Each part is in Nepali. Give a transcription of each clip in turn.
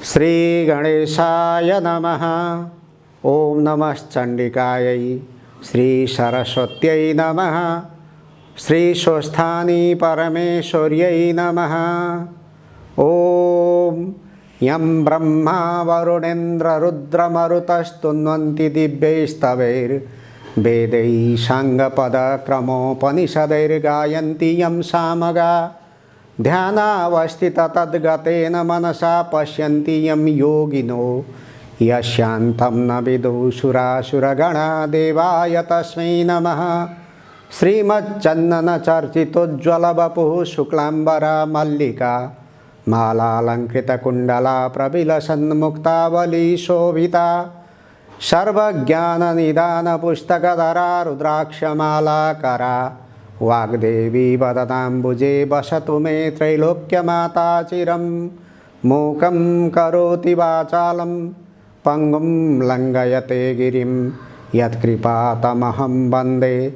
श्री गणेशाय नमः। ओम नमः चंडिकायै। श्री सरस्वत्यै नमः। श्री स्वस्थानी परमेश्वर्यै नमः। ओम यं ब्रह्मा वरुणेन्द्र रुद्रमरुतस्तुन्वन्ति दिव्यैस्तवैर्वेदैः साङ्गपदक्रमोपनिषदैर्गायन्ति यं सामगा ध्यानावस्थित तद्गतेन मनसा पश्यन्ति यं योगिनो यस्यान्तं न विदुषुरासुरगणा देवाय तस्मै नमः। श्रीमच्चन्दनचर्चितोज्ज्वलवपुः शुक्लाम्बरा मल्लिका मालालङ्कृतकुण्डला प्रविलसन्मुक्तावली शोभिता सर्वज्ञाननिदानपुस्तकधरा रुद्राक्षमालाकरा वाग्देवी वदताम्बुजे वसतु मे त्रैलोक्यमाता चिरं। मूकं करोति वाचालं पङ्गुं लङ्घयते गिरिं यत्कृपातमहं वन्दे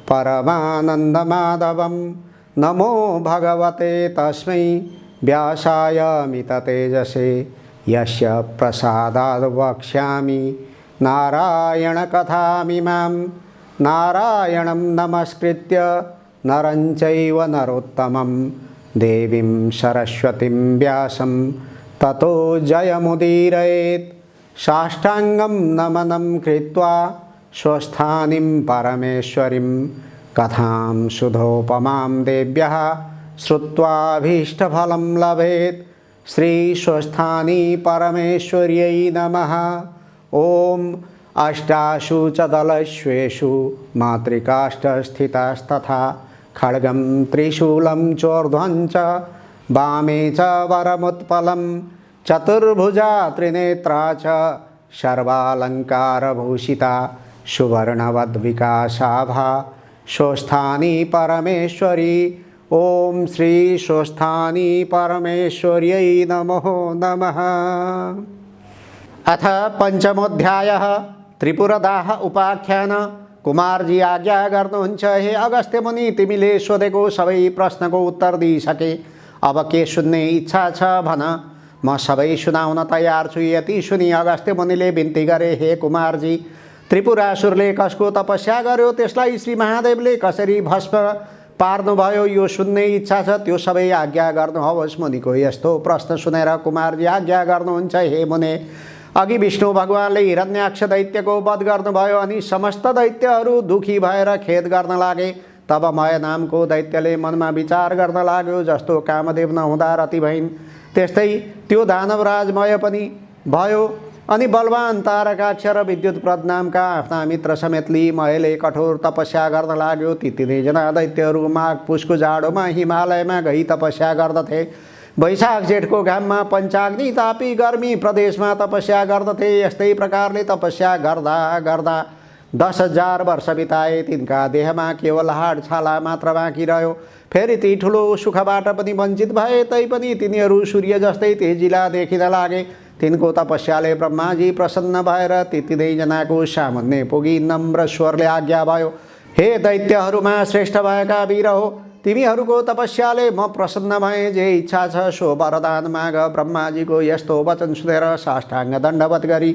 परमानन्दमाधवं। नमो भगवते तस्मै व्यासाय मिततेजसे यस्य प्रसादाद् वक्ष्यामि नारायणकथामिमां। नारायणं नमस्कृत्य नरं चैव नरोत्तमं देवीं सरस्वतीं व्यासं ततो जयमुदीरयेत्। साष्टाङ्गं नमनं कृत्वा स्वस्थानीं परमेश्वरीं कथां सुधोपमां देव्यः श्रुत्वाभीष्टफलं लभेत्। श्री स्वस्थानी परमेश्वर्यै नमः। ओम अष्टासु च दलश्वेषु मातृकाष्ठस्थितास्तथा खड्गं त्रिशूलं चोर्ध्वं च वामे च वरमुत्पलं चतुर्भुजा त्रिनेत्रा च सर्वालङ्कारभूषिता सुवर्णवद्विकासाभा स्वस्थानी परमेश्वरी। ओम श्री स्वस्थानी परमेश्वर्यै नमो नमः। अथ पंचमोऽध्यायः त्रिपुरदाह उपाख्यान। कुमारजी आज्ञा गर्नुहुन्छ, हे अगस्त्य मुनि, तिमीले सोधेको सबै प्रश्नको उत्तर दिइसके। अब के सुन्ने इच्छा छ भन, म सबै सुनाउन तयार छु। यति सुनि अगस्त्य मुनिले बिन्ती गरे, हे कुमारजी, त्रिपुरासुरले कसको तपस्या गर्यो, त्यसलाई श्री महादेवले कसरी भस्म पार्नुभयो, यो सुन्ने इच्छा छ। त्यो सबै आज्ञा गर्नुहोस्। मुनिको यस्तो प्रश्न सुनेर कुमारजी आज्ञा गर्नुहुन्छ, हे मुने, अघि विष्णु भगवानले हिरण्याक्ष दैत्यको वध गर्नुभयो अनि समस्त दैत्यहरू दुखी भएर खेद गर्न लागे। तब मय नामको दैत्यले मनमा विचार गर्न लाग्यो, जस्तो कामदेव नहुँदा रति भइन् त्यस्तै त्यो दानवराज मय पनि भयो। अनि बलवान तारकाक्ष र विद्युतप्रद नामका आफ्ना मित्र समेत लिई मयले कठोर तपस्या गर्न लाग्यो। ती तिनैजना दैत्यहरू माघ पुसको जाडोमा हिमालयमा गई तपस्या गर्दथे। वैशाख जेठको घाममा पञ्चाग्नि तापी गर्मी प्रदेशमा तपस्या गर्दथे। यस्तै प्रकारले तपस्या गर्दा गर्दा 10,000 वर्ष बिताए। तिनका देहमा केवल हाड छाला मात्र बाँकी रह्यो। फेरि ती ठुलो सुखबाट पनि वञ्चित भए, तैपनि तिनीहरू सूर्य जस्तै तेजिला देखिन लागे। तिनको तपस्याले ब्रह्माजी प्रसन्न भएर ती तिनैजनाको सामुन्ने पुगी नम्र स्वरले आज्ञा भयो, हे दैत्यहरूमा श्रेष्ठ भएका वीर हो, तिमीहरूको तपस्याले म प्रसन्न भएँ। जे इच्छा छ सो वरदान माग। ब्रह्माजीको यस्तो वचन सुनेर साष्टाङ्ग दण्डवत गरी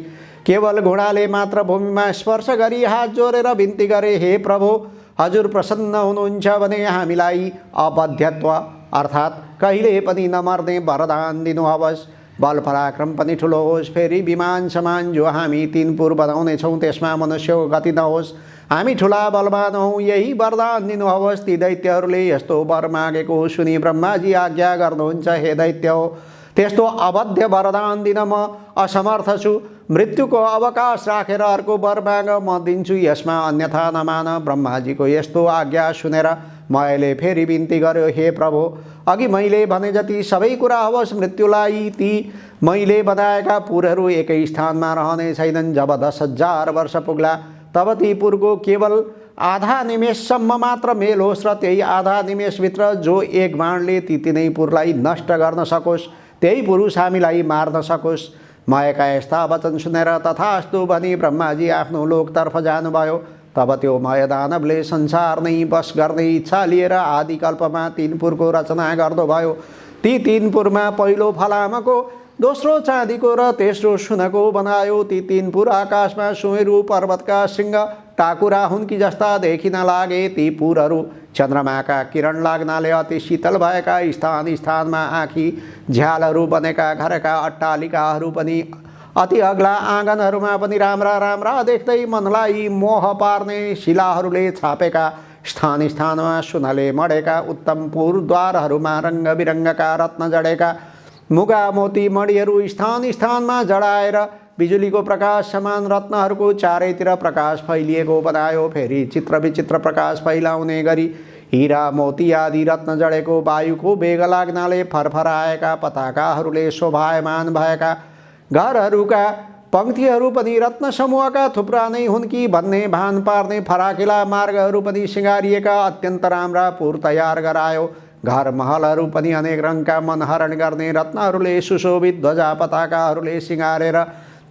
केवल घुँडाले मात्र भूमिमा स्पर्श गरी हात जोडेर बिन्ती गरे, हे प्रभु, हजुर प्रसन्न हुनुहुन्छ भने हामीलाई अपध्यत्व अर्थात् कहिले पनि नमर्ने वरदान दिनुहोस्। बल पराक्रम पनि ठुलो होस्। फेरि विमान समान जो हामी 3 पुर बनाउनेछौँ त्यसमा मनुष्यको गति नहोस्। हामी ठुला बलवान हौँ, यही वरदान दिनुहोस्। ती दैत्यहरूले यस्तो वर मागेको सुनि ब्रह्माजी आज्ञा गर्नुहुन्छ, हे दैत्य हो, त्यस्तो अवध्य वरदान दिन म असमर्थ छु। मृत्युको अवकाश राखेर अर्को वर माग, म दिन्छु, यसमा अन्यथा नमान। ब्रह्माजीको यस्तो आज्ञा सुनेर मैले फेरि बिन्ती गर्यो, हे प्रभु, अघि मैले भने जति सबै कुरा होस्। मृत्युलाई ती मैले बनाएका पुरहरू एकै स्थानमा रहने छैनन्। जब 10,000 वर्ष पुग्ला तब ती पुरको केवल आधा निमेषसम्म मात्र मेल होस् र त्यही आधा निमेषभित्र जो एक बाणले ती तिनै पुरलाई नष्ट गर्न सकोस्, त्यही पुरुष हामीलाई मार्न सकोस्। मयका यस्ता वचन सुनेर तथास्तु भनी ब्रह्माजी आफ्नो लोकतर्फ जानुभयो। तब त्यो मय दानवले संसार नै बस गर्ने इच्छा लिएर आदिकल्पमा 3 पुरको रचना गर्नुभयो। ती 3 पुरमा पहिलो फलामको दोस्रो चाँदीको र तेस्रो सुनको बनायो। ती तीन पुर आकाशमा सुहेरु पर्वतका सिंह टाकुरा हुन् कि जस्ता देखिन लागे। ती पुरहरू चन्द्रमाका किरण लाग्नाले अति शीतल भएका स्थान स्थानमा आँखी झ्यालहरू बनेका घरका अट्टालिकाहरू पनि अति अग्ला आँगनहरूमा पनि राम्रा राम्रा देख्दै मनलाई मोह पार्ने शिलाहरूले छापेका स्थान स्थानमा सुनले मढेका उत्तम पुरद्वारहरूमा रङ्गबिरङ्गका रत्न जडेका मुगा मोती मणिहरू स्थान स्थानमा जडाएर बिजुलीको प्रकाश समान रत्नहरूको चारैतिर प्रकाश फैलिएको बनायो। फेरि चित्र विचित्र प्रकाश फैलाउने गरी हीरा मोती आदि रत्न जडेको वायुको वेग लाग्नाले फरफराएका पताकाहरूले शोभायमान भएका घरहरूका पङ्क्तिहरू पनि रत्न समूहका थुप्रा नै हुन् कि भन्ने भान पार्ने फराकिला मार्गहरू पनि सिँगारिएका अत्यन्त राम्रा पुर तयार गरायो। घर महलहरू पनि अनेक रङका मनहरण गर्ने रत्नहरूले सुशोभित ध्वजा पताकाहरूले सिँगारेर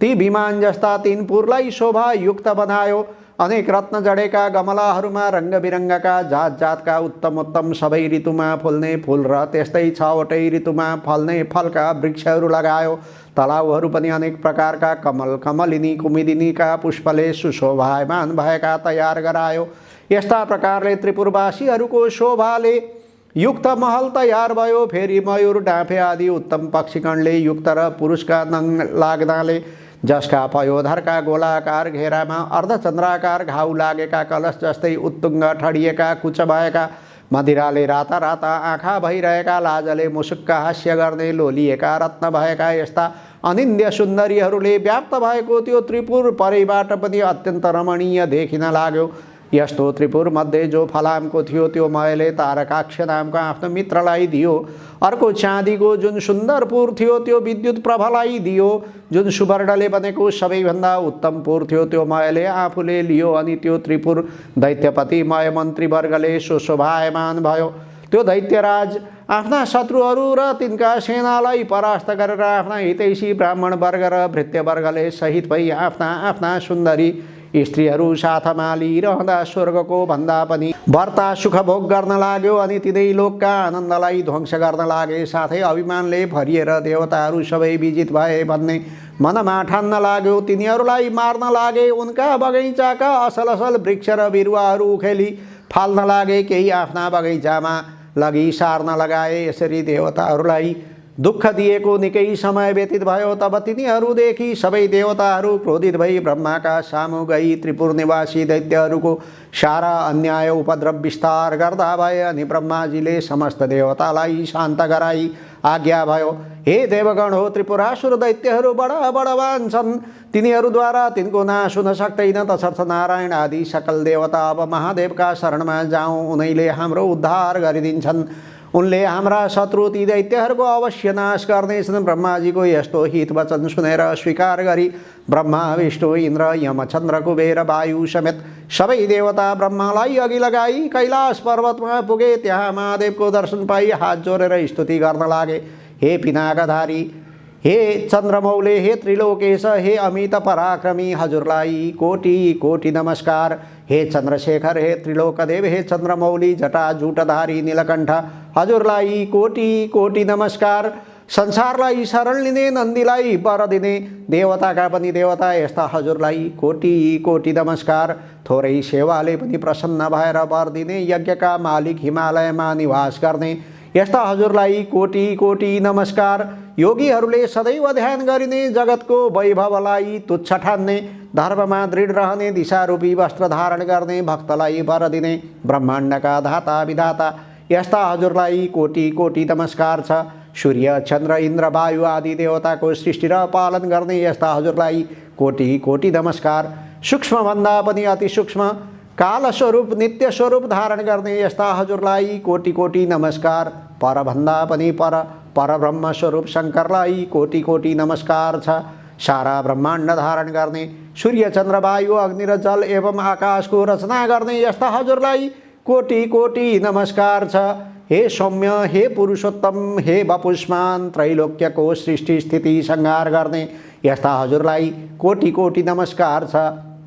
ती विमान जस्ता तीन पुरलाई शोभायुक्त बनायो। अनेक रत्न जडेका गमलाहरूमा रङ्गबिरङ्गका जात जातका उत्तम उत्तम सबै ऋतुमा फुल्ने फुल र त्यस्तै 6वटै ऋतुमा फल्ने फलका वृक्षहरू लगायो। तलाउहरू पनि अनेक प्रकारका कमल कमलिनी कुमुदिनीका पुष्पले सुशोभायमान भएका तयार गरायो। यस्ता प्रकारले त्रिपुरवासीहरूको शोभाले युक्त महल तयार भयो। फेरि मयूर डाँफे आदि उत्तम पक्षीगणले युक्त र पुरुषका नङ लाग्नाले जसका पयोधरका गोलाकार घेरामा अर्धचन्द्राकार घाउ लागेका कलश जस्तै उत्तुङ्ग ठडिएका कुच भएका मदिराले राता राता आँखा भइरहेका लाजले मुसुक्क हास्य गर्ने लोलिएका रत्न भएका यस्ता अनिन्द्य सुन्दरीहरूले व्याप्त भएको त्यो त्रिपुर परैबाट पनि अत्यन्त रमणीय देखिन लाग्यो। यस्तो त्रिपुर मध्ये जो फलामको थियो त्यो मयले तारकाक्ष नामको आफ्नो मित्रलाई दियो। अर्को चाँदीको जुन सुन्दर पुर थियो त्यो विद्युत प्रभालाई दियो। जुन सुवर्णले बनेको सबैभन्दा उत्तम पुर थियो त्यो मयले आफूले लियो। अनि त्यो त्रिपुर दैत्यपति मय मन्त्रीवर्गले सुशोभायमान भयो। त्यो दैत्यराज आफ्ना शत्रुहरू र तिनका सेनालाई परास्त गरेर आफ्ना हितैषी ब्राह्मण वर्ग र भृत्यवर्गले सहित भई आफ्ना आफ्ना सुन्दरी स्त्रीहरू साथमा लिइरहँदा स्वर्गको भन्दा पनि बढ्ता सुख भोग गर्न लाग्यो। अनि तिनै लोकका आनन्दलाई ध्वंस गर्न लागे। साथै अभिमानले भरिएर देवताहरू सबै विजित भए भन्ने मनमा ठान्न लाग्यो। तिनीहरूलाई मार्न लागे। उनका बगैँचाका असल असल वृक्ष र बिरुवाहरू उखेली फाल्न लागे। केही आफ्ना बगैँचामा लगी सार्न लगाए। यसरी देवताहरूलाई दुःख दिएको निकै समय व्यतीत भयो। तब तिनीहरूदेखि सबै देवताहरू क्रोधित भई ब्रह्माका सामु गई त्रिपुर निवासी दैत्यहरूको सारा अन्याय उपद्रव विस्तार गर्दा भए। अनि ब्रह्माजीले समस्त देवतालाई शान्त गराई आज्ञा भयो, हे देवगण हो, त्रिपुरासुर दैत्यहरू बडा बडवान छन्। तिनीहरूद्वारा तिनको नाश हुन सक्दैन। तसर्थ नारायण आदि सकल देवता अब महादेवका शरणमा जाउँ। उनैले हाम्रो उद्धार गरिदिन्छन्। उनले हाम्रा शत्रु ती दैत्यहरूको अवश्य नाश गर्नेछन्। ब्रह्माजीको यस्तो हित वचन सुनेर स्वीकार गरी ब्रह्मा विष्णु इन्द्र यम चन्द्र कुबेर वायु समेत सबै देवता ब्रह्मालाई अघि लगाई कैलाश पर्वतमा पुगे। त्यहाँ महादेवको दर्शन पाई हात जोडेर स्तुति गर्न लागे। हे पिनाकधारी, हे चन्द्रमौले, हे त्रिलोकेश, हे अमित पराक्रमी, हजुरलाई कोटि कोटि नमस्कार। हे चन्द्रशेखर, हे त्रिलोकदेव, हे चन्द्रमौली जटा जुटधारी नीलकण्ठ, हजुरलाई कोटि कोटि नमस्कार। संसारलाई शरण लिने नन्दीलाई वर दिने देवताका पनि देवता यस्ता हजुरलाई कोटि कोटि नमस्कार। थोरै सेवाले पनि प्रसन्न भएर वर दिने यज्ञका मालिक हिमालयमा निवास गर्ने यस्ता हजुरलाई कोटि कोटि नमस्कार। योगीहरूले सदैव ध्यान गरिने जगतको वैभवलाई तुच्छ ठान्ने धर्ममा दृढ रहने दिशारूपी वस्त्र धारण गर्ने भक्तलाई वर दिने ब्रह्माण्डका धाता विधाता यस्ता हजुरलाई कोटि कोटि नमस्कार छ। सूर्य चन्द्र इन्द्र वायु आदि देवताको सृष्टि र पालन गर्ने यस्ता हजुरलाई कोटि कोटि नमस्कार। सूक्ष्मभन्दा पनि अति सूक्ष्म काल स्वरूप नित्य स्वरूप धारण गर्ने यस्ता हजुरलाई कोटि कोटि नमस्कार। परभन्दा पनि पर परब्रह्म स्वरूप शङ्करलाई कोटि कोटि नमस्कार छ। सारा ब्रह्माण्ड धारण गर्ने सूर्य चन्द्र वायु अग्नि र जल एवं आकाशको रचना गर्ने यस्ता हजुरलाई कोटि कोटि नमस्कार छ। हे सौम्य, हे पुरुषोत्तम, हे वपुष्मान, त्रैलोक्यको सृष्टि स्थिति संहार गर्ने यस्ता हजुरलाई कोटि कोटि नमस्कार छ।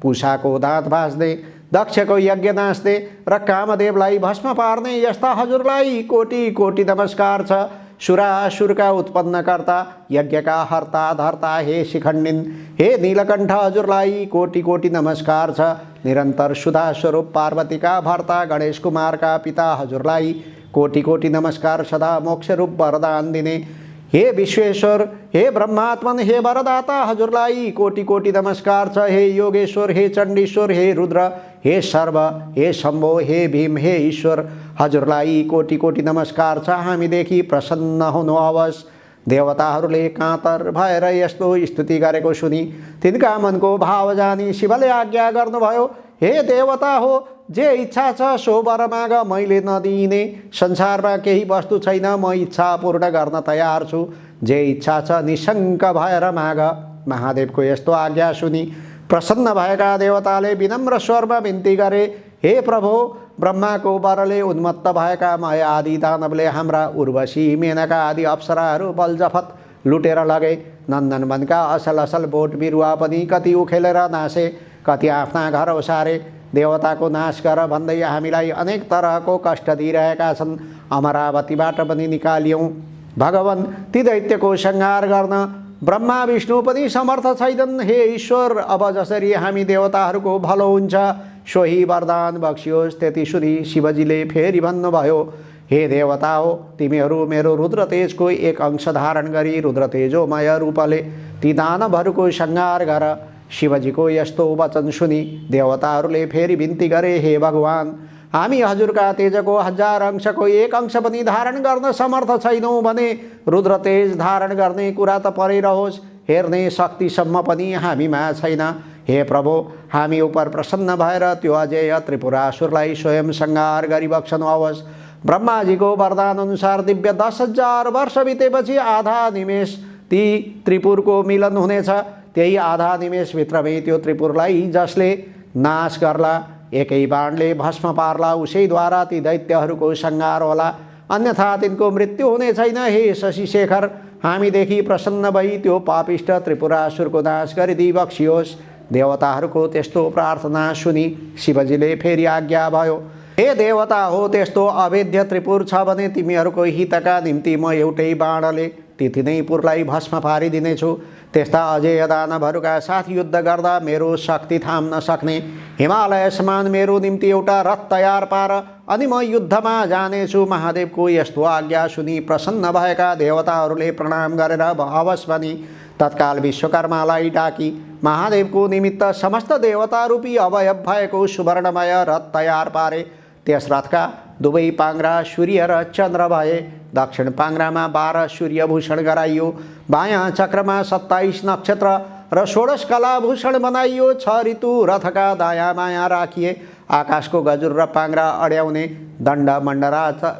पुषाको दाँत भाँच्ने, दक्षको यज्ञ नाच्ने र कामदेवलाई भस्म पार्ने यस्ता हजुरलाई कोटि कोटि नमस्कार छ। सुरासुरका उत्पन्नकर्ता यज्ञका हर्ता धर्ता हे शिखण्डिन हे नीलकण्ठ हजुरलाई कोटि कोटि नमस्कार छ। निरन्तर सुधा स्वरूप पार्वतीका भर्ता गणेश कुमारका पिता हजुरलाई कोटि कोटि नमस्कार। सदा मोक्ष रूप वरदान दिने हे विश्वेश्वर हे ब्रह्मात्मन हे वरदाता हजुरलाई कोटि कोटि नमस्कार छ। हे योगेश्वर हे चण्डीश्वर हे रुद्र हे सर्व हे शम्भो हे भीम हे ईश्वर हजुरलाई कोटि कोटि नमस्कार छ। हामीदेखि प्रसन्न हुनुहोस्। देवताहरूले कातर भएर यस्तो स्तुति गरेको सुनि तिनका मनको भाव जानी शिवले आज्ञा गर्नुभयो, हे देवता हो, जे इच्छा छ सो वर माग, मैले नदिने संसारमा केही वस्तु छैन, म इच्छा पूर्ण गर्न तयार छु। जे इच्छा छ निशङ्क भएर माग। महादेवको यस्तो आज्ञा सुनि प्रसन्न भएका देवताले विनम्र स्वरमा बिन्ती गरे, हे प्रभु, ब्रह्माको वरले उन्मत्त भएका माया आदि दानवले हाम्रा उर्वशी मेनका आदि अप्सराहरू बलजफत लुटेर लगे। नन्दनवनका असल असल बोट बिरुवा पनि कति उखेलेर नासे, कति आफ्ना घर ओसारे। देवताको नाश गर भन्दै हामीलाई अनेक तरहको कष्ट दिइरहेका छन्। अमरावतीबाट पनि निकालियौँ। भगवान, ती दैत्यको संहार गर्न ब्रह्मा विष्णु पनि समर्थ छैनन्। हे ईश्वर, अब जसरी हामी देवताहरूको भलो हुन्छ सोही वरदान बक्सियोस्। त्यति सुनि शिवजीले फेरि भन्नुभयो, हे देवता हो, तिमीहरू मेरो रुद्र तेजको एक अंश धारण गरी रुद्र तेजोमय रूपले ती दानवहरूको संहार गर। शिवजीको यस्तो वचन सुनि देवताहरूले फेरि बिन्ती गरे, हे भगवान, हामी हजुरका तेजको 1000 अंशको एक अंश पनि धारण गर्न समर्थ छैनौँ भने रुद्र तेज धारण गर्ने कुरा त परै रहोस्, हेर्ने शक्तिसम्म पनि हामीमा छैन। हे प्रभु, हामी उप प्रसन्न भएर त्यो अजेय त्रिपुरासुरलाई स्वयं संहार गरिबक्सनुहोस्। ब्रह्माजीको वरदान अनुसार दिव्य 10,000 वर्ष बितेपछि आधा निमेष ती त्रिपुरको मिलन हुनेछ। त्यही आधा निमेषभित्रमै त्यो त्रिपुरलाई जसले नाश गर्ला, एकै बाणले भस्म पार्ला, उसैद्वारा ती दैत्यहरूको संहार होला, अन्यथा तिनको मृत्यु हुने छैन। हे शशिशेखर, हामीदेखि प्रसन्न भई त्यो पापिष्ट त्रिपुरासुरको नाश गरिदिई बक्सियोस्। देवताहरूको त्यस्तो प्रार्थना सुनि शिवजीले फेरि आज्ञा भयो, हे देवता हो, त्यस्तो अवेद्य त्रिपुर छ भने तिमीहरूको हितका निम्ति म एउटै बाणले ती तिनैपुरलाई भस्म पारिदिनेछु। त्यस्ता अजेय दानवहरूका साथ युद्ध गर्दा मेरो शक्ति थाम्न सक्ने हिमालय समान मेरो निम्ति एउटा रथ तयार पार, अनि म युद्धमा जानेछु। महादेवको यस्तो आज्ञा सुनि प्रसन्न भएका देवताहरूले प्रणाम गरेर हवस् भनी तत्काल विश्वकर्मालाई डाकी महादेवको निमित्त समस्त देवता रूपी अवयव भएको सुवर्णमय रथ तयार पारे। त्यस रथका दुवै पाङ्ग्रा सूर्य र चन्द्र भए। दक्षिण पाङ्ग्रामा 12 सूर्यभूषण गराइयो, बायाँ चक्रमा 27 नक्षत्र र 16 कलाभूषण बनाइयो। 6 ऋतु रथका दायाँ बायाँ राखिए। आकाशको गजुर र पाङ्ग्रा अड्याउने दण्ड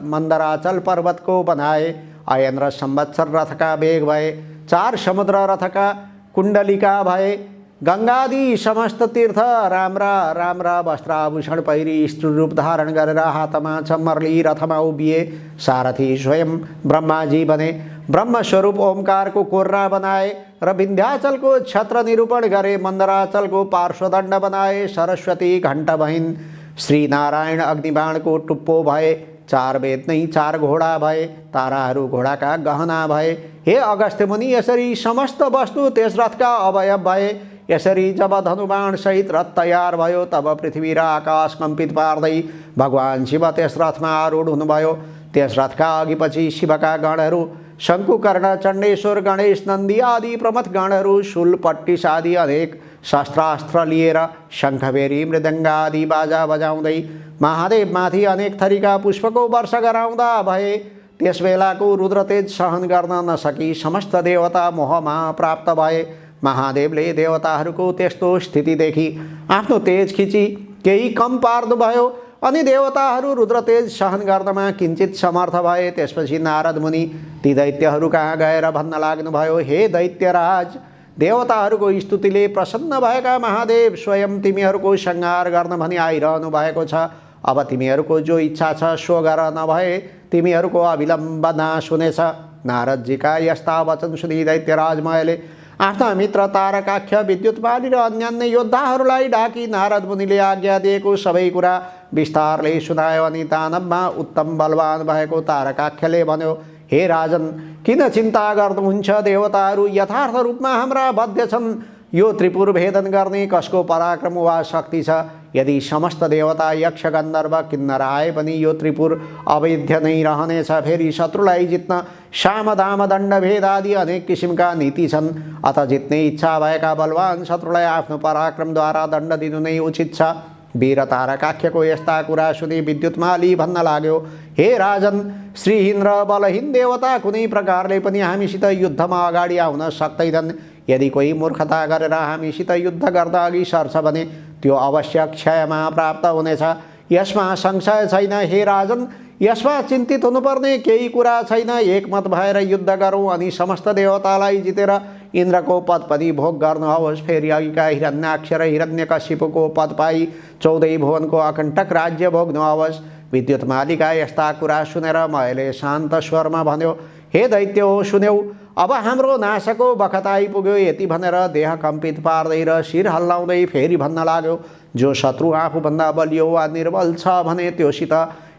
मन्दराचल पर्वतको बनाए। अयन र संवत्सर रथका वेग भए। 4 समुद्र रथका कुण्डलिका भए। गङ्गादि समस्त तीर्थ राम्रा राम्रा वस्त्राभूषण पहिरी स्त्री रूप धारण गरेर हातमा चम्मर्ली रथमा उभिए। सारथी स्वयं ब्रह्माजी बने। ब्रह्मस्वरूप ओमकारको कोर्रा बनाए र विन्ध्याचलको छत्र निरूपण गरे। मन्दराचलको पार्श्वदण्ड बनाए। सरस्वती घण्ट बहिन्। श्रीनारायण अग्निबाणको टुप्पो भए। 4 वेद नै 4 घोडा भए। ताराहरू घोडाका गहना भए। हे अगस्त्य मुनि, यसरी समस्त वस्तु त्यस रथका अवयव भए। यसरी जब धनुबाण सहित रथ तयार भयो तब पृथ्वी र आकाश कम्पित पार्दै भगवान शिव त्यस रथमा आरूढ हुनुभयो। त्यस रथका अघिपछि शिवका गणहरू शङ्कुकर्ण, चण्डेश्वर, गणेश, नन्दी आदि प्रमुख गणहरू शूल, पट्टिस आदि अनेक शस्त्रास्त्र लिएर शङ्खबेरी मृदङ्ग आदि बाजा बजाउँदै महादेवमाथि अनेक थरीका पुष्पको वर्षा गराउँदा भए। त्यस बेलाको रुद्रतेज सहन गर्न नसकी समस्त देवता मोहमा प्राप्त भए। महादेवले देवताहरूको त्यस्तो स्थिति देखि आफ्नो तेज खिची केही कम पार्नुभयो अनि देवताहरू रुद्र तेज सहन गर्नमा किञ्चित समर्थ भए। त्यसपछि नारद मुनि ती दैत्यहरू कहाँ गएर भन्न लाग्नुभयो, हे दैत्यराज, देवताहरूको स्तुतिले प्रसन्न भएका महादेव स्वयं तिमीहरूको संहार गर्न भनी आइरहनु भएको छ। अब तिमीहरूको जो इच्छा छ सो गर, नभए तिमीहरूको अविलम्ब नाश हुनेछ। नारदजीका यस्ता वचन सुनि दैत्यराजमयले आफ्ना मित्र तारकाख्य, विद्युतपाली र अन्यान्य योद्धाहरूलाई डाकी नारद मुनिले आज्ञा दिएको सबै कुरा विस्तारले सुनायो। अनि दानवमा उत्तम बलवान भएको तारकाख्यले भन्यो, हे राजन, किन चिन्ता गर्नुहुन्छ? देवताहरू यथार्थ रूपमा हाम्रा बद्ध छन्। यो त्रिपुर भेदन गर्ने कसको पराक्रम वा शक्ति छ? यदि समस्त देवता, यक्ष, गन्धर्व, किन्नर आए पनि यो त्रिपुर अवैध नै रहनेछ। फेरि शत्रुलाई जित्न साम, दाम, दण्ड, भेद आदि अनेक किसिमका नीति छन्। अत जित्ने इच्छा भएका बलवान शत्रुलाई आफ्नो पराक्रमद्वारा दण्ड दिनु नै उचित छ। वीर तारकाख्यको यस्ता कुरा सुनि विद्युतमाली भन्न लाग्यो, हे राजन, श्रीहीन र बलहीन देवता कुनै प्रकारले पनि हामीसित युद्धमा अगाडि आउन सक्दैनन्। यदि कोही मूर्खता गरेर हामीसित युद्ध गर्दा अघि सर्छ भने त्यो अवश्य क्षयमा प्राप्त हुनेछ। यसमा संशय छैन। हे राजन, यसमा चिन्तित हुनुपर्ने केही कुरा छैन। एकमत भएर युद्ध गरौँ अनि समस्त देवतालाई जितेर इन्द्रको पद पनि भोग गर्नुहोस्। फेरि अघिका हिरण्याक्ष र हिरण्यकशिपुको पद पाई 14 भुवनको अकण्टक राज्य भोग्नुहोस्। विद्युतमालीका यस्ता कुरा सुनेर मैले शान्त स्वरमा भन्यो, हे दैत्य हो, सुन्यौ, अब हाम्रो नाशको बखत आइपुग्यो। यति भनेर देह कम्पित पार्दै र शिर हल्लाउँदै फेरि भन्न लाग्यो, जो शत्रु आफूभन्दा बलियो वा निर्बल छ भने त्योसित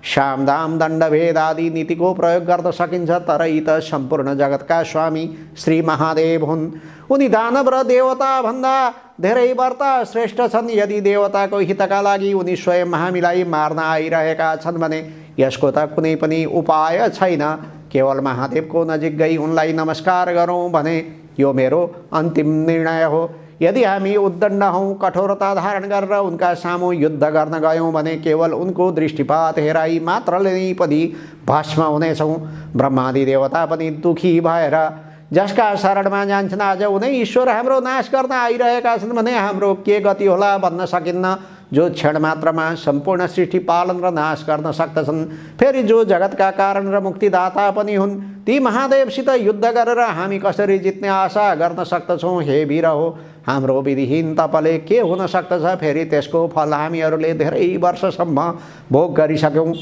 साम, दाम, दण्ड, भेद आदि नीतिको प्रयोग गर्न सकिन्छ। तर यी त सम्पूर्ण जगतका स्वामी श्री महादेव हुन्। उनी दानव र देवता भन्दा धेरै व्रत श्रेष्ठ छन्। यदि देवताको हितका लागि उनी स्वयं हामीलाई मार्न आइरहेका छन् भने यसको त कुनै पनि उपाय छैन। केवल महादेवको नजिक गई उनलाई नमस्कार गरौँ भने यो मेरो अन्तिम निर्णय हो। यदि हामी उद्दण्ड हौँ, कठोरता धारण गरेर उनका सामु युद्ध गर्न गयौँ भने केवल उनको दृष्टिपात हेराई मात्रले नै पनि भस्म हुनेछौँ। ब्रह्मादि देवता पनि दुखी भएर जसका शरणमा जान्छन् आज उनै ईश्वर हाम्रो नाश गर्न आइरहेका छन् भने हाम्रो के गति होला भन्न सकिन्न। जो क्षण मात्रमा सम्पूर्ण सृष्टि पालन र नाश गर्न सक्दछन्, फेरि जो जगतका कारण र मुक्तिदाता पनि हुन्, ती महादेवसित युद्ध गरेर हामी कसरी जित्ने आशा गर्न सक्दछौँ? हे वीर हो, हाम्रो विधिहीन तपले के हुन सक्दछ? फेरि त्यसको फल हामीहरूले धेरै वर्षसम्म भोग गरिसक्यौँ।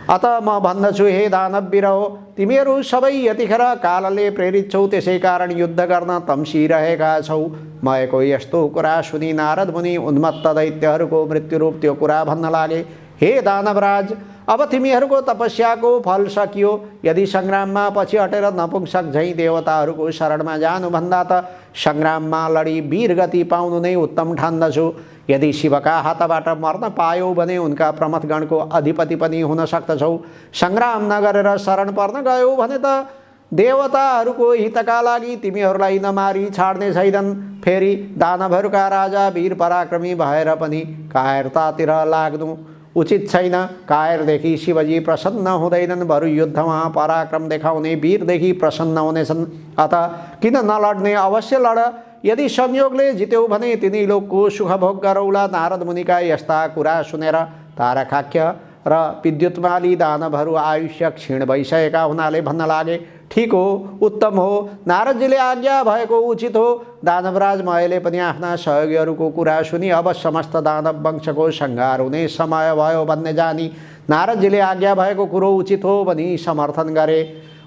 अत म भन्दछु, हे दानव वीर हो, तिमीहरू सबै यतिखेर कालले प्रेरित छौ, त्यसै कारण युद्ध गर्न तम्सिरहेका छौ। मएको यस्तो कुरा सुनि नारद मुनि उन्मत्त दैत्यहरूको मृत्युरूप त्यो कुरा भन्न लागे, हे दानवराज, अब तिमीहरूको तपस्याको फल सकियो। यदि सङ्ग्राममा पछि हटेर नपुंसक झैँ देवताहरूको शरणमा जानुभन्दा त सङ्ग्राममा लडी वीर गति पाउनु नै उत्तम ठान्दछु। यदि शिवका हातबाट मर्न पायौ भने उनका प्रमथगणको अधिपति पनि हुन सक्दछौ। सङ्ग्राम नगरेर शरण पर्न गयौ भने त देवताहरूको हितका लागि तिमीहरूलाई नमारी छाड्ने छैनन्। फेरि दानवहरूका राजा वीर पराक्रमी भएर पनि कायरतातिर लाग्नु उचित छैन। कायरदेखि शिवजी प्रसन्न हुँदैनन्, बरु युद्धमा पराक्रम देखाउने वीरदेखि प्रसन्न हुनेछन्। अत किन नलड्ने? अवश्य लड। यदि संयोगले जित्यौ भने तिनी लोकको सुख भोग गरौला। नारद मुनिका यस्ता कुरा सुनेर तारकाख्य र विद्युतमाली दानवहरू आयुष्य क्षीण भइसकेका हुनाले भन्न लागे, ठीक हो, उत्तम हो, नारदजीले आज्ञा भएको उचित हो। दानवराज मयले पनि आफ्ना सहयोगीहरूको कुरा सुनि अब समस्त दानव वंशको संहार हुने समय भयो भन्ने जानी नारदजीले आज्ञा भएको कुरो उचित हो भनी समर्थन गरे।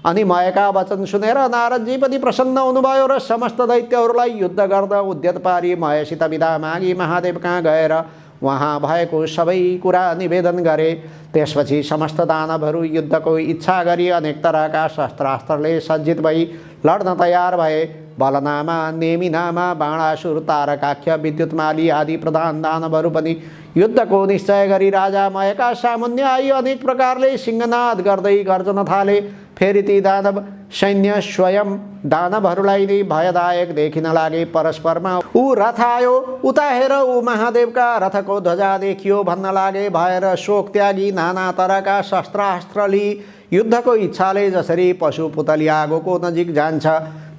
अनि मयका वचन सुनेर नारदजी पनि प्रसन्न हुनुभयो र समस्त दैत्यहरूलाई युद्ध गर्दा उद्यत पारी मयसित बिदा मागी महादेव कहाँ गएर वहाँ भएको सबै कुरा निवेदन गरे। त्यसपछि समस्त दानवहरू युद्धको इच्छा गरी अनेक तरहका शस्त्रास्त्रले सज्जित भई लड्न तयार भए। बलनामा, नेमिनामा, बाणासुर, तारकाख्य, विद्युतमाली आदि प्रधान दानवहरू पनि युद्धको निश्चय गरी राजा मयका सामुन्य आई अनेक प्रकारले सिंहनाद गर्दै गर्जन थाले। फेरि ती दानव सैन्य स्वयं दानवहरूलाई नै भयदायक देखिन लागे। परस्परमा ऊ रथ आयो, उता हेर ऊ महादेवका रथको ध्वजा देखियो भन्न लागे। भएर शोक त्यागी नाना तरहका शस्त्रास्त्र लिई युद्धको इच्छाले जसरी पशु पुतली आगोको नजिक जान्छ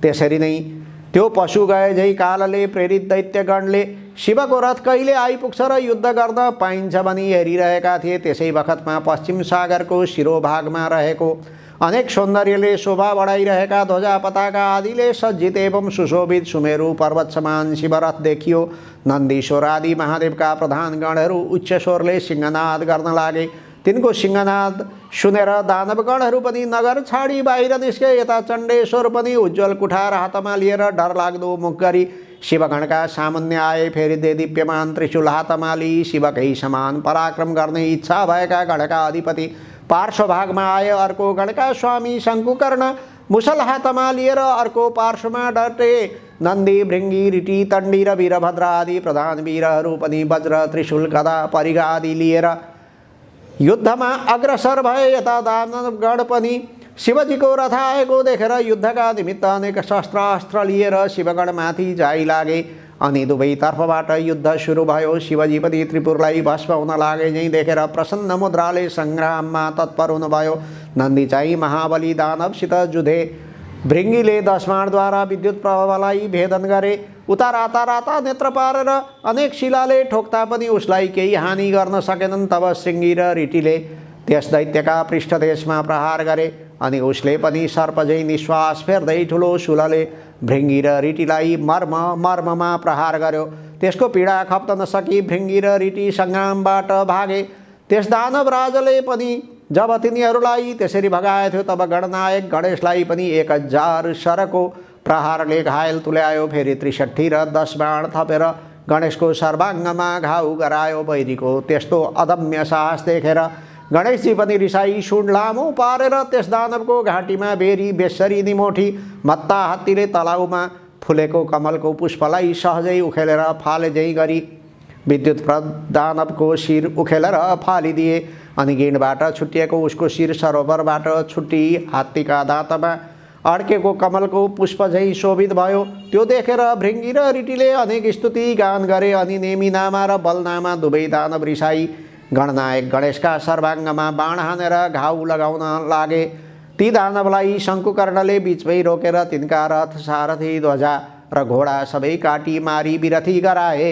त्यसरी नै त्यो पशु गए झै कालले प्रेरित दैत्यगणले शिवको रथ कहिले आइपुग्छ र युद्ध गर्न पाइन्छ भनी हेरिरहेका थिए। त्यसै बखतमा पश्चिम सागरको शिरोभागमा रहेको अनेक सौन्दर्यले शोभा बढाइरहेका ध्वजा पताका आदिले सज्जित एवं सुशोभित सुमेरु पर्वत समान शिवरथ देखियो। नन्दीश्वर आदि महादेवका प्रधान गणहरू उच्च स्वरले सिंहनाद गर्न लागे। तिनको सिंहनाद सुनेर दानवगणहरू पनि नगर छाडी बाहिर निस्के। यता चण्डेश्वर पनि उज्जवल कुठार हातमा लिएर डरलाग्दो मुख गरी शिवगणका सामुन्य आए। फेरि देदीप्यमान त्रिशूल हातमा लिई शिवकै समान पराक्रम गर्ने इच्छा भएका गणका अधिपति पार्श्वभागमा आयो। अर्को गणका स्वामी शङ्कुकर्ण मुसल हातमा लिएर अर्को पार्श्वमा डटे। नन्दी भृङ्गी ऋटी तण्डी र वीरभद्र आदि प्रधान वीरहरू पनि वज्र त्रिशूल गदा परिघ आदि लिएर युद्धमा अग्रसर भए। यता दानवगण पनि शिवजीको रथ आएको देखेर युद्धका निमित्त अनेक शस्त्रास्त्र लिएर शिवगणमाथि जाइ लागे। अनि दुवैतर्फबाट युद्ध सुरु भयो। शिवजी पनि त्रिपुरलाई भस्म हुन लागे झैँ देखेर प्रसन्न मुद्राले सङ्ग्राममा तत्पर हुनुभयो। नन्दी चाहिँ महाबली दानवसित जुधे। भृङ्गीले 10 बाणद्वारा विद्युत प्रभावलाई भेदन गरे। उता राता राता नेत्र पारेर अनेक शिलाले ठोक्दा पनि उसलाई केही हानि गर्न सकेनन्। तब श्रृङ्गी र ऋटीले त्यस दैत्यका पृष्ठदेशमा प्रहार गरे। अनि उसले पनि सर्पझैँ निश्वास फेर्दै ठुलो शूलले भृङ्गी र ऋटीलाई मर्ममा प्रहार गर्यो। त्यसको पीडा खप्न नसकी भृङ्गी र ऋटी सङ्ग्रामबाट भागे। त्यस दानव राजाले पनि जब तिनीहरूलाई त्यसरी भगाएको थियो तब गणनायक गणेशलाई पनि 1000 सरको प्रहारले घायल तुल्यायो। फेरि 63 र 10 बाण थपेर गणेशको सर्वाङ्गमा घाउ गरायो। वैरीको त्यस्तो अदम्य साहस देखेर गणेशजी पनि रिसाई सुन लामो पारेर त्यस दानवको घाँटीमा बेरी बेसरी निमोठी। मत्ता हात्तीले तलाउमा फुलेको कमलको पुष्पलाई सहजै उखेलेर फाले झैँ गरी विद्युत दानवको शिर उखेलेर फालिदिए। अनि गिँडबाट छुट्टिएको उसको शिर सरोवरबाट छुट्टी हात्तीका दाँतमा अड्केको कमलको पुष्प झैँ शोभित भयो। त्यो देखेर भृङ्गी र ऋटीले अनेक स्तुति गान गरे। अनि नेमिनामा र बलनामा दुवै दानव रिसाई गणनायक गणेशका सर्वाङ्गमा बाण हानेर घाउ लगाउन लागे। ती दानवलाई शङ्कुकर्णले बिचमै रोकेर तिनका रथ सारथी ध्वजा र घोडा सबै काटी मारी विरथी गराए।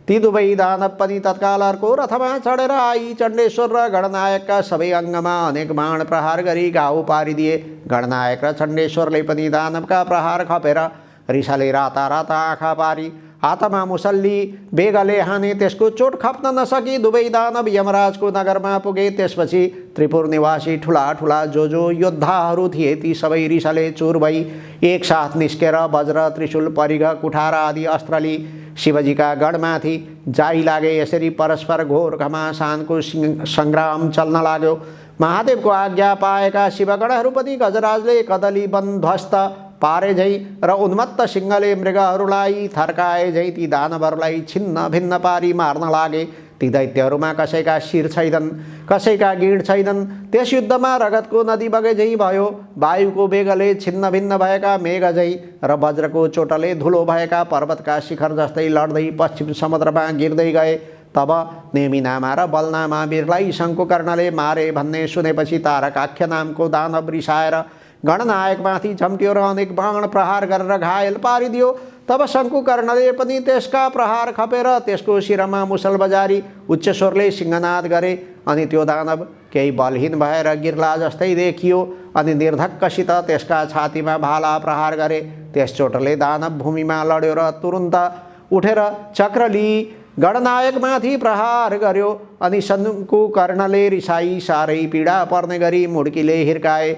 ती दुवै दानव पनि तत्काल अर्को रथमा चढेर आई चण्डेश्वर र गणनायकका सबै अङ्गमा अनेक बाण प्रहार गरी घाउ पारिदिए। गणनायक र चण्डेश्वरले पनि दानवका प्रहार खपेर रिसाले राता राता आँखा पारी हातमा मुसल्ली बेगले हाने। त्यसको चोट खप्न नसकी दुवै दानव यमराजको नगरमा पुगे। त्यसपछि त्रिपुर निवासी ठुला ठुला जो योद्धाहरू थिए ती सबै रिसाले चुर भई एकसाथ निस्केर वज्र त्रिशूल परिघ कुठार आदि अस्त्र लिई शिवजीका गणमाथि जाइ लागे। यसरी परस्पर घोर घमासानको सङ्ग्राम चल्न लाग्यो। महादेवको आज्ञा पाएका शिवगणहरू पनि गजराजले कदली वन ध्वस्त पारे झैँ र उन्मत्त सिंहले मृगहरूलाई थर्काए झैँ ती दानवहरूलाई छिन्न भिन्न पारी मार्न लागे। ती दैत्यहरूमा कसैका शिर छैनन्, कसैका गिँड छैनन्। त्यस युद्धमा रगतको नदी बगे झैँ भयो। वायुको वेगले छिन्न भिन्न भएका मेघ झैँ र वज्रको चोटले धुलो भएका पर्वतका शिखर जस्तै लड्दै पश्चिम समुद्रमा गिर्दै गए। तब नेमिनामा र बलनामा वीरलाई शङ्कुकर्णले मारे भन्ने सुनेपछि तारकाख्य नामको दानव रिसाएर गणनायकमाथि झम्ट्यो र अनेक बाण प्रहार गरेर घायल पारिदियो। तब शङ्कुकर्णले पनि त्यसका प्रहार खपेर त्यसको शिरमा मुसल बजारी उच्च स्वरले सिंहनाद गरे। अनि त्यो दानव केही बलहीन भएर गिर्ला जस्तै देखियो। अनि निर्धक्कसित त्यसका छातीमा भाला प्रहार गरे। त्यस चोटले दानव भूमिमा लड्यो र तुरुन्त उठेर चक्र लिई गणनायकमाथि प्रहार गर्यो। अनि शङ्कुकर्णले रिसाई साह्रै पीडा पर्ने गरी मुड्कीले हिर्काए।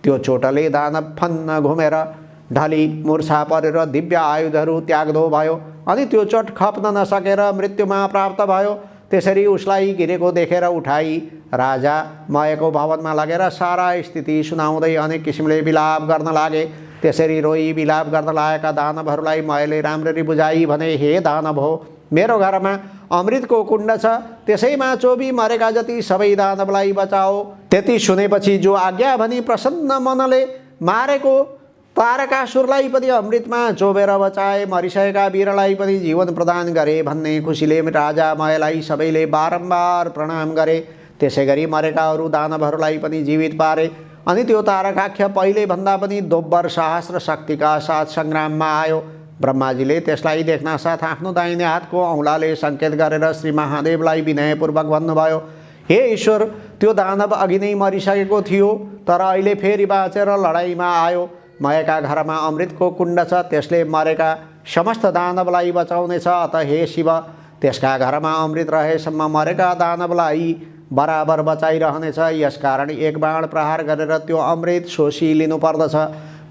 त्यो चोटले दानव फन्न घुमेर ढली मूर्छा परेर दिव्य आयुधहरू त्याग्दो भयो। अनि त्यो चोट खप्न नसकेर मृत्युमा प्राप्त भयो। त्यसरी उसलाई गिरेको देखेर उठाई राजा मयको भवनमा लगेर सारा स्थिति सुनाउँदै अनेक किसिमले विलाप गर्न लागे। त्यसरी रोई विलाप गर्न लागेका दानवहरूलाई मयले राम्ररी बुझाई भने, हे दानव हो, मेरो घरमा अमृतको कुण्ड छ, त्यसैमा चोबी मरेका जति सबै दानवलाई बचाओ। त्यति सुनेपछि जो आज्ञा भनी प्रसन्न मनले मारेको तारकासुरलाई पनि अमृतमा चोबेर बचाए। मरिसकेका वीरलाई पनि जीवन प्रदान गरे भन्ने खुसीले राजा मयलाई सबैले बारम्बार प्रणाम गरे। त्यसै गरी मरेका अरू दानवहरूलाई पनि जीवित पारे। अनि त्यो तारकाख्य पहिले भन्दा पनि दोब्बर साहस र शक्तिका साथ सङ्ग्राममा आयो। ब्रह्माजीले त्यसलाई देख्न साथ आफ्नो दाहिने हातको औँलाले सङ्केत गरेर श्री महादेवलाई विनयपूर्वक भन्नुभयो, हे ईश्वर, त्यो दानव अघि नै मरिसकेको थियो तर अहिले फेरि बाँचेर लडाइँमा आयो। मयका घरमा अमृतको कुण्ड छ, त्यसले मरेका समस्त दानवलाई बचाउनेछ। अत हे शिव, त्यसका घरमा अमृत रहेसम्म मरेका दानवलाई बराबर बचाइरहनेछ। यसकारण एक बाण प्रहार गरेर त्यो अमृत शोषी लिनुपर्दछ।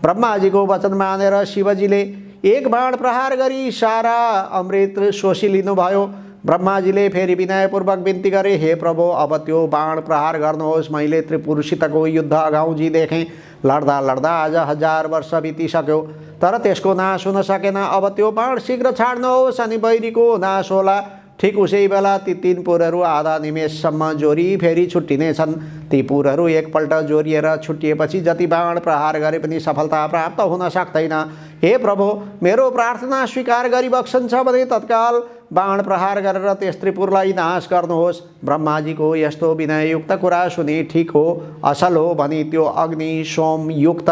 ब्रह्माजीको वचन मानेर शिवजीले एक बाण प्रहार गरी सारा अमृत शोषी लिनुभयो। ब्रह्मा जी ले फेरि विनयपूर्वक बिन्ती गरे, हे प्रभु अब त्यो बाण प्रहार गर्नुहोस्। मैले त्रिपुरसितको युद्ध अगाउँजी देखेँ। लड्दा लड्दा आज 1000 वर्ष बितिसक्यो तर त्यसको नाश हुन सकेन। अब त्यो बाण शीघ्र छाड्नुहोस् अनि बैरीको नाश होला। ठिक उसै बेला ती 3 पुरहरू आधा निमेषसम्म जोरी फेरि छुट्टिनेछन्। ती पुरहरू एकपल्ट जोरिएर छुट्टिएपछि जति बाण प्रहार गरे पनि सफलता प्राप्त हुन सक्दैन। हे प्रभु, मेरो प्रार्थना स्वीकार गरिबक्सन्छ भने तत्काल बाण प्रहार गरेर त्यस त्रिपुरलाई नाश गर्नुहोस्। ब्रह्माजीको यस्तो विनययुक्त कुरा सुनि ठिक हो, असल हो भनी त्यो अग्नि सोमयुक्त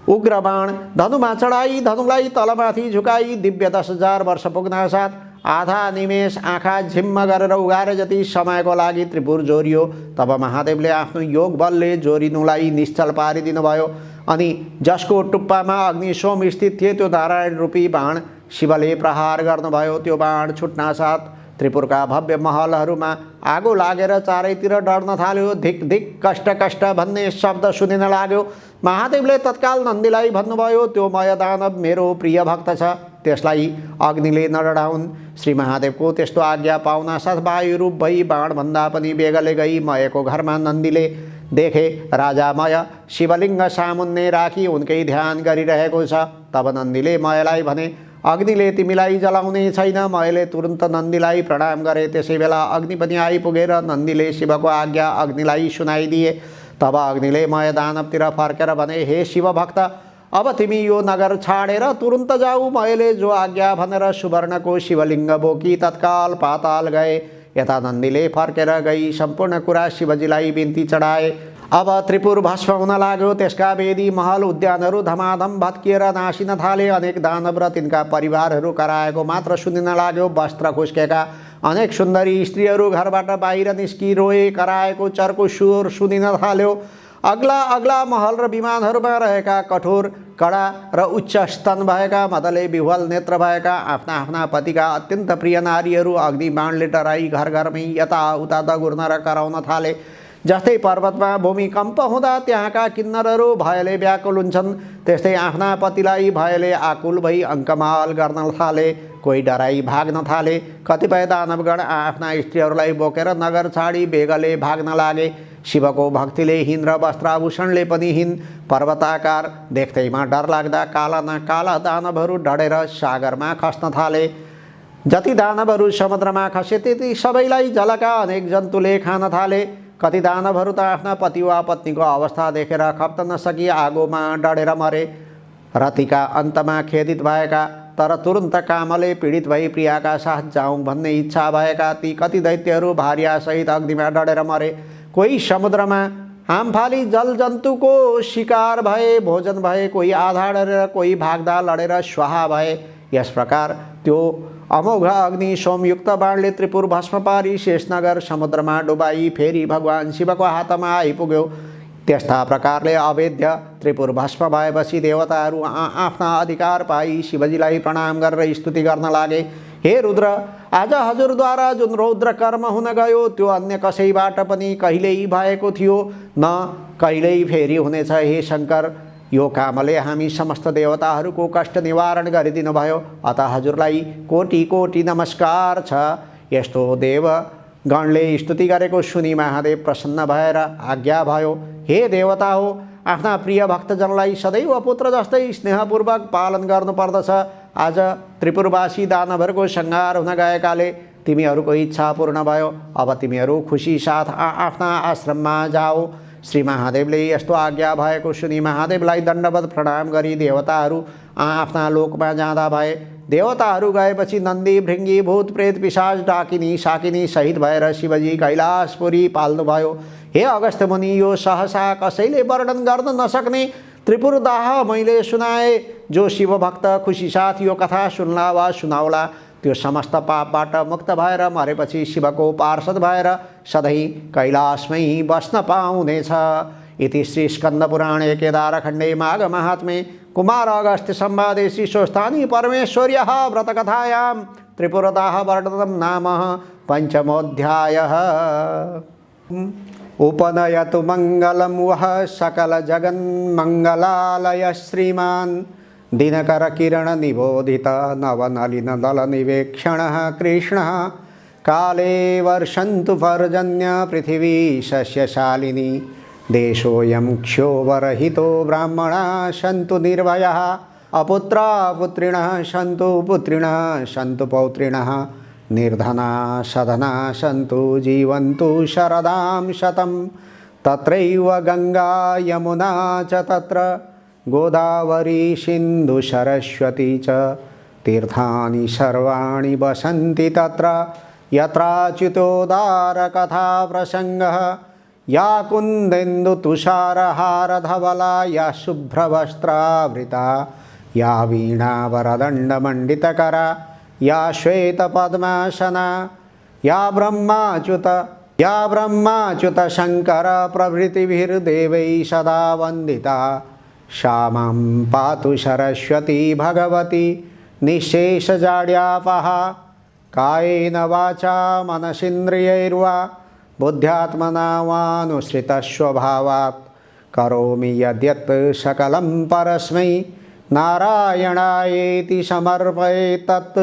उग्र बाण धनुमा चढाई धनुलाई तलमाथि झुकाई दिव्य 10,000 वर्ष पुग्न साथ आधा निमेष आँखा झिम्म गरेर उगारे जति समयको लागि त्रिपुर जोरियो। तब महादेवले आफ्नो योग बलले जोरिनुलाई निश्चल पारिदिनु भयो अनि जसको टुप्पामा अग्नि सोम स्थित थिए त्यो नारायण रूपी बाण शिवले प्रहार गर्नुभयो। त्यो बाण छुट्न साथ त्रिपुरका भव्य महलहरूमा आगो लागेर चारैतिर डर्न थाल्यो। धिक धिक कष्ट कष्ट भन्ने शब्द सुनिन लाग्यो। महादेवले तत्काल नन्दीलाई भन्नुभयो, त्यो मय दानव मेरो प्रिय भक्त छ, त्यसलाई अग्निले नडराउन्। श्री महादेवको त्यस्तो आज्ञा पाउन साथ वायु रूप भई बाणभन्दा पनि बेगले गई मयको घरमा नन्दीले देखे राजा मय शिवलिङ्ग सामुन्ने राखी उनकै ध्यान गरिरहेको छ। तब नन्दीले मयलाई भने, अग्निले तिमीलाई जलाउने छैन। मयले तुरन्त नन्दीलाई प्रणाम गरे। त्यसै बेला अग्नि पनि आइपुगेर नन्दीले शिवको आज्ञा अग्निलाई सुनाइदिए। तब अग्निले मय दानवतिर फर्केर भने, हे शिव भक्त, अब तिमी यो नगर छाडेर तुरन्त जाऊ। मयले जो आज्ञा भनेर सुवर्णको शिवलिङ्ग बोकी तत्काल पाताल गए। यता नन्दीले फर्केर गई सम्पूर्ण कुरा शिवजीलाई बिन्ती चढाए। अब त्रिपुर भस्म हुन लाग्यो। त्यसका वेदी महल उद्यानहरू धमाधम भत्किएर नासिन थाले। अनेक दानव र तिनका परिवारहरू कराएको मात्र सुनिन लाग्यो। वस्त्र खुस्केका अनेक सुन्दरी स्त्रीहरू घरबाट बाहिर निस्की रोए। कराएको चर्को स्वर सुनिन थाल्यो। अग्ला अग्ला महल र विमानहरूमा रहेका कठोर कडा र उच्च स्तन भएका मदले विह्वल नेत्र भएका आफ्ना आफ्ना पतिका अत्यन्त प्रिय नारीहरू अग्नि बाणले डराई घर घरमै यताउता दगुर्न र कराउन थाले। जस्तै पर्वतमा भूमिकम्प हुँदा त्यहाँका किन्नरहरू भयले व्याकुल हुन्छन्, त्यस्तै आफ्ना पतिलाई भयले आकुल भई अङ्कमाल गर्न थाले। कोही डराई भाग्न थाले। कतिपय दानवगण आफ्ना स्त्रीहरूलाई बोकेर नगर छाडी बेगले भाग्न लागे। शिवको भक्तिले हिन र वस्त्राभूषणले पनि हिन पर्वताकार देख्दैमा डर लाग्दा काला न काला दानवहरू डढेर सागरमा खस्न थाले। जति दानवहरू समुद्रमा खसे त्यति सबैलाई जलका अनेक जन्तुले खान थाले। कति दानवहरू त आफ्ना पति वा पत्नीको अवस्था देखेर खप्न नसकी आगोमा डढेर मरे। रतिका अन्तमा खेदित भएका तर तुरन्त कामले पीडित भई प्रियाका साथ जाउँ भन्ने इच्छा भएका ती कति दैत्यहरू भार्यासहित अग्निमा डढेर मरे। कोही समुद्रमा हामफाली जल जन्तुको शिकार भए, भोजन भए। कोही आधा डरेर, कोही भाग्दा लडेर स्वाहा भए। यस प्रकार त्यो अमोघ अग्नि सोमयुक्त बाणले त्रिपुर भस्म पारी शेषनगर समुद्रमा डुबाई फेरि भगवान शिवको हातमा आइपुग्यो। त्यस्ता प्रकारले अवेद्य त्रिपुर भस्म भएपछि देवताहरू आफ्ना अधिकार पाई शिवजीलाई प्रणाम गरेर स्तुति गर्न लागे। हे रुद्र, आज हजुरद्वारा जुन रौद्र कर्म हुन गयो त्यो अन्य कसैबाट पनि कहिल्यै भएको थियो, न कहिल्यै फेरि हुनेछ। हे शङ्कर, यो कामले हामी समस्त देवताहरूको कष्ट निवारण गरिदिनु भयो, अतः हजुरलाई कोटि कोटि नमस्कार छ। यस्तो देव गणले स्तुति गरेको सुनि महादेव प्रसन्न भएर आज्ञा भयो, हे देवता हो, आफ्ना प्रिय भक्तजनलाई सदैव पुत्र जस्तै स्नेहपूर्वक पालन गर्नुपर्दछ। आज त्रिपुरवासी दानवहरूको संहार हुन गएकाले तिमीहरूको इच्छा पूर्ण भयो। अब तिमीहरू खुसी साथ आफ्ना आश्रममा जाओ। श्री महादेवले यस्तो आज्ञा भएको सुनि महादेवलाई दण्डवत प्रणाम गरी देवताहरू आफ्ना लोकमा जाँदा भए। देवताहरू गएपछि नन्दी भृङ्गी भूत प्रेत पिशाच डाकिनी साकिनी सहित भएर शिवजी कैलाशपुरी पाल्नुभयो। हे अगस्त्य मुनि, यो सहसा कसैले वर्णन गर्न नसक्ने त्रिपुर दाह मैले सुनाए। जो शिवभक्त खुसी साथ यो कथा सुन्ला वा सुनाउला त्यो समस्त पापबाट मुक्त भएर मरेपछि शिवको पार्षद भएर सधैँ कैलाशमै बस्न पाउनेछ। इति श्री स्कन्दपुराणे केदारखण्डे माघ महात्म्ये कुमार अगस्त्य संवादे श्री स्वस्थानी परमेश्वर्यः व्रतकथायां त्रिपुरदाह वर्णनं नाम पंचमोऽध्यायः। उपनयतु मङ्गलं वः सकल जगन्मङ्गलालय श्रीमान् दिनकर किरण निबोधित नवनलिन दल निवेक्षणः कृष्णः काले वर्षन्तु पर्जन्य पृथिवी सस्यशालिनी देशोऽयं क्षोभरहितो ब्राह्मणाः सन्तु निर्भयाः अपुत्रा पुत्रिणः सन्तु पुत्रिणः सन्तु पौत्रिणः निर्धना सधना सन्तु जीवन्तु शरदां शतं तत्रैव गंगा यमुना च तत्र गोदावरी सिन्धु सरस्वती च तीर्थानि सर्वाणि वसन्ति तत्र यत्राच्युतोदारकथा प्रसङ्गः या कुन्देन्दुतुषारहारधवला या शुभ्रवस्त्रावृता या वीणावरदण्डमण्डितकरा या श्वेतपद्मासना या ब्रह्माच्युत शङ्कर प्रभृतिभिर्देवैः सदा वन्दिता सा मां पातु सरस्वती भगवती निःशेषजाड्यापहा कायेन वाचा मनसीन्द्रियैर्वा बुद्ध्यात्मना वानुसृतस्वभावात् करोमि यद्यत् सकलं परस्मै नारायणायेति समर्पये तत्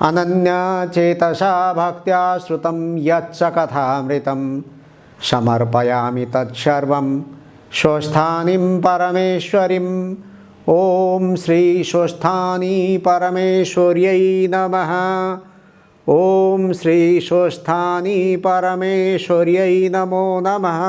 अनन्यचेतसा भक्त्या श्रुतं यच्च कथामृतं समर्पयामि तत्सर्वं स्वस्थानीं परमेश्वरीं ॐ श्री स्वस्थानी परमेश्वर्यै नमः ॐ श्री स्वस्थानी परमेश्वर्यै नमो नमः।